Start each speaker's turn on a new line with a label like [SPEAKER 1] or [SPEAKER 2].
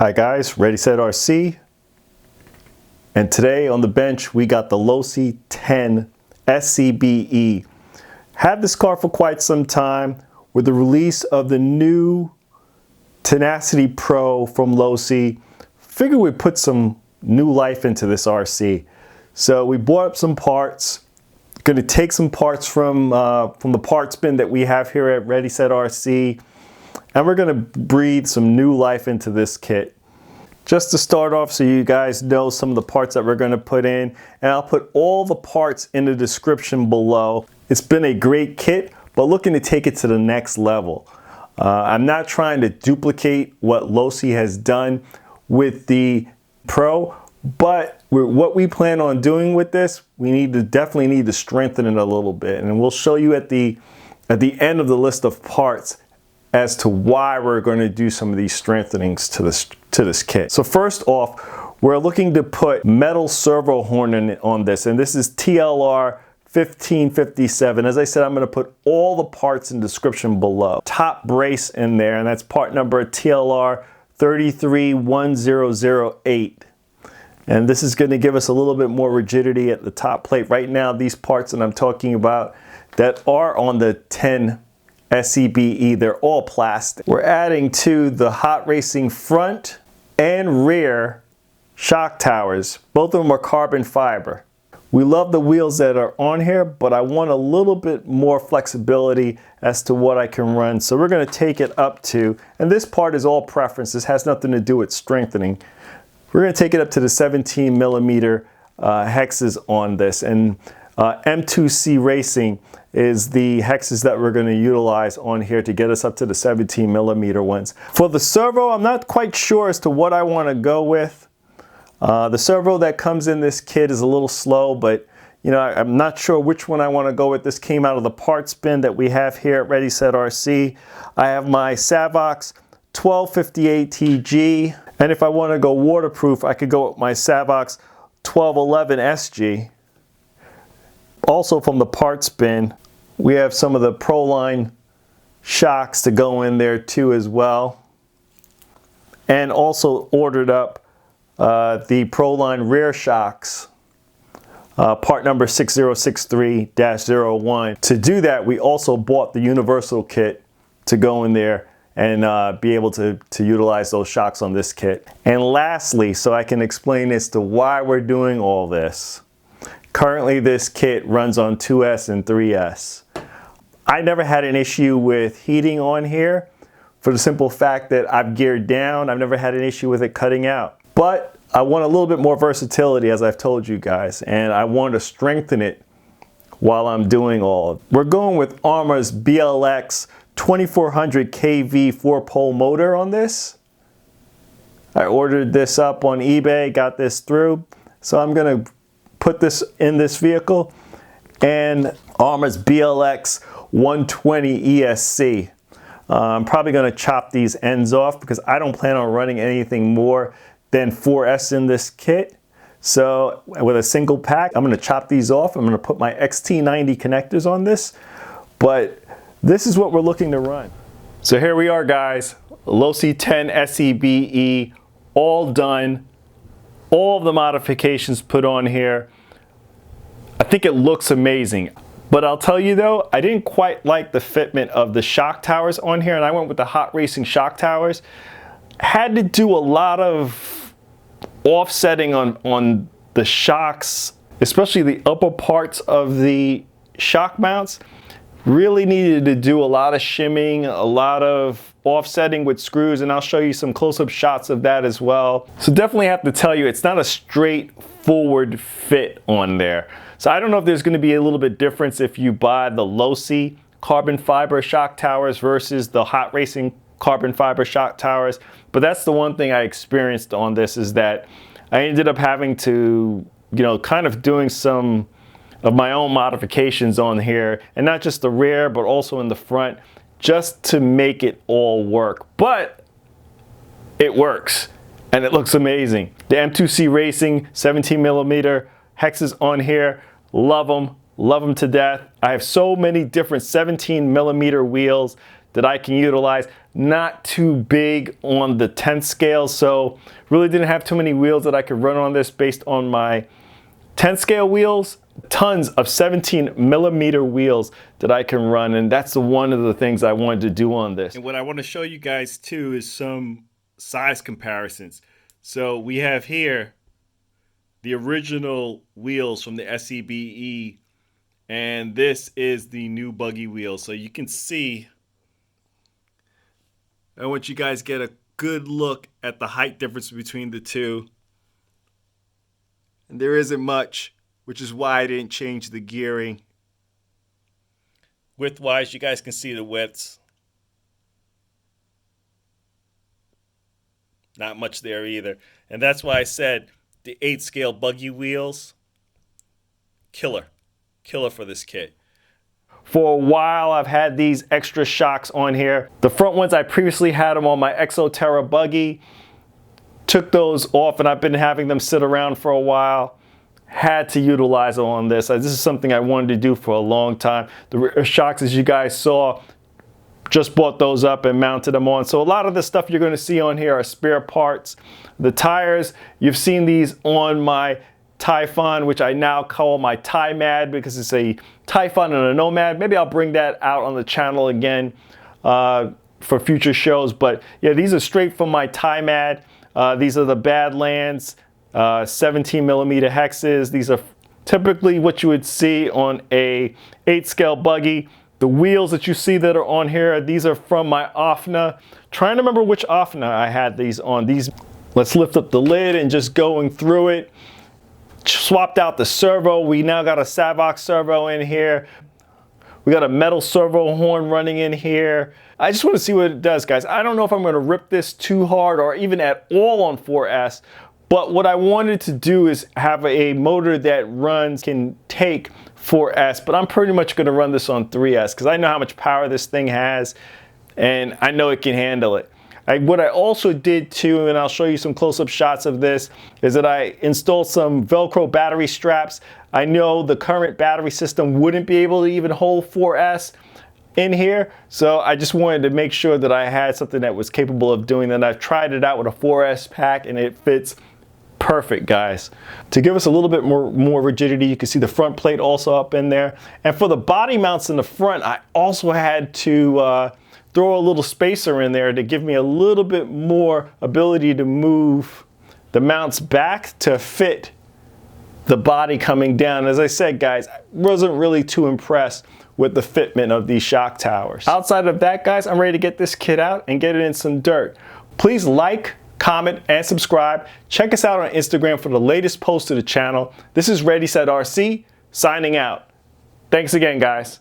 [SPEAKER 1] Hi guys, Ready Set RC, and today on the bench we got the Losi TEN SCBE. Had this car for quite some time. With the release of the new Tenacity Pro from Losi, figured we'd put some new life into this RC. So we bought up some parts. Going to take some parts from the parts bin that we have here at Ready Set RC, and we're going to breathe some new life into this kit. Just to start off, so you guys know some of the parts that we're going to put in, and I'll put all the parts in the description below. It's been a great kit, but looking to take it to the next level. I'm not trying to duplicate what Losi has done with the Pro, but what we plan on doing with this, we definitely need to strengthen it a little bit, and we'll show you at the end of the list of parts as to why we're going to do some of these strengthenings to this kit. So first off, we're looking to put metal servo horn on this, and this is TLR 1557. As I said, I'm going to put all the parts in the description below. Top brace in there, and that's part number TLR 331008. And this is going to give us a little bit more rigidity at the top plate. Right now, these parts that I'm talking about that are on the TEN SCBE, they're all plastic. We're adding to the hot racing front and rear shock towers. Both of them are carbon fiber. We love the wheels that are on here, but I want a little bit more flexibility as to what I can run. So we're going to take it up to, and this part is all preference. This has nothing to do with strengthening. We're going to take it up to the 17 millimeter hexes on this, and M2C Racing is the hexes that we're going to utilize on here to get us up to the 17 millimeter ones. For the servo, I'm not quite sure as to what I want to go with. The servo that comes in this kit is a little slow, but you know, I'm not sure which one I want to go with. This came out of the parts bin that we have here at Ready Set RC. I have my Savox 1258 TG, and if I want to go waterproof, I could go with my Savox 1211 SG. Also from the parts bin, we have some of the ProLine shocks to go in there too as well. And also ordered up the ProLine rear shocks, part number 6063-01. To do that, we also bought the universal kit to go in there and be able to utilize those shocks on this kit. And lastly, so I can explain as to why we're doing all this, currently this kit runs on 2S and 3S. I never had an issue with heating on here for the simple fact that I've geared down. I've never had an issue with it cutting out. But I want a little bit more versatility, as I've told you guys, and I want to strengthen it while I'm doing all of it. We're going with Arrma's BLX 2400 kV 4-pole motor on this. I ordered this up on eBay, got this through, so I'm going to put this in this vehicle, and Arrma's BLX 120 ESC. I'm probably going to chop these ends off because I don't plan on running anything more than 4S in this kit. So with a single pack, I'm going to chop these off. I'm going to put my XT90 connectors on this, but this is what we're looking to run. So here we are, guys. Losi TEN SCBE, all done. All of the modifications put on here. I think it looks amazing. But I'll tell you though, I didn't quite like the fitment of the shock towers on here, and I went with the hot racing shock towers. Had to do a lot of offsetting on the shocks, especially the upper parts of the shock mounts. Really needed to do a lot of shimming, a lot of offsetting with screws, and I'll show you some close-up shots of that as well. So definitely have to tell you, it's not a straightforward fit on there. So I don't know if there's going to be a little bit difference if you buy the Losi carbon fiber shock towers versus the hot racing carbon fiber shock towers, but that's the one thing I experienced on this, is that I ended up having to, you know, kind of doing some of my own modifications on here, and not just the rear but also in the front, just to make it all work. But it works and it looks amazing. The M2C Racing 17 millimeter hexes on here, love them to death. I have so many different 17 millimeter wheels that I can utilize. Not too big on the 10th scale, so really didn't have too many wheels that I could run on this based on my 10th scale wheels. Tons of 17mm wheels that I can run, and that's one of the things I wanted to do on this. And what I want to show you guys too is some size comparisons. So we have here the original wheels from the SCBE, and this is the new buggy wheel. So you can see, I want you guys to get a good look at the height difference between the two. And there isn't much, which is why I didn't change the gearing. Width-wise, you guys can see the widths. Not much there either. And that's why I said the 8 scale buggy wheels, killer for this kit. For a while, I've had these extra shocks on here. The front ones, I previously had them on my Exoterra buggy. Took those off, and I've been having them sit around for a while. Had to utilize them on this. This is something I wanted to do for a long time. The rear shocks, as you guys saw, just bought those up and mounted them on. So a lot of the stuff you're going to see on here are spare parts. The tires, you've seen these on my Typhon, which I now call my Ty-Mad because it's a Typhon and a Nomad. Maybe I'll bring that out on the channel again for future shows. But yeah, these are straight from my Ty-Mad. These are the Badlands 17mm hexes. These are typically what you would see on a 8 scale buggy. The wheels that you see that are on here, these are from my Arrma. Trying to remember which Arrma I had these on. Let's lift up the lid and just going through it. Swapped out the servo. We now got a Savox servo in here. We got a metal servo horn running in here. I just want to see what it does, guys. I don't know if I'm going to rip this too hard or even at all on 4S, but what I wanted to do is have a motor that can take 4S, but I'm pretty much going to run this on 3S because I know how much power this thing has and I know it can handle it. What I also did too, and I'll show you some close-up shots of this, is that I installed some Velcro battery straps. I know the current battery system wouldn't be able to even hold 4S in here, so I just wanted to make sure that I had something that was capable of doing that. I've tried it out with a 4S pack and it fits perfect, guys. To give us a little bit more rigidity, you can see the front plate also up in there. And for the body mounts in the front, I also had to throw a little spacer in there to give me a little bit more ability to move the mounts back to fit the body coming down. As I said, guys, I wasn't really too impressed with the fitment of these shock towers. Outside of that, guys, I'm ready to get this kit out and get it in some dirt. Please like, comment, and subscribe. Check us out on Instagram for the latest posts to the channel. This is Ready Set RC, signing out. Thanks again, guys.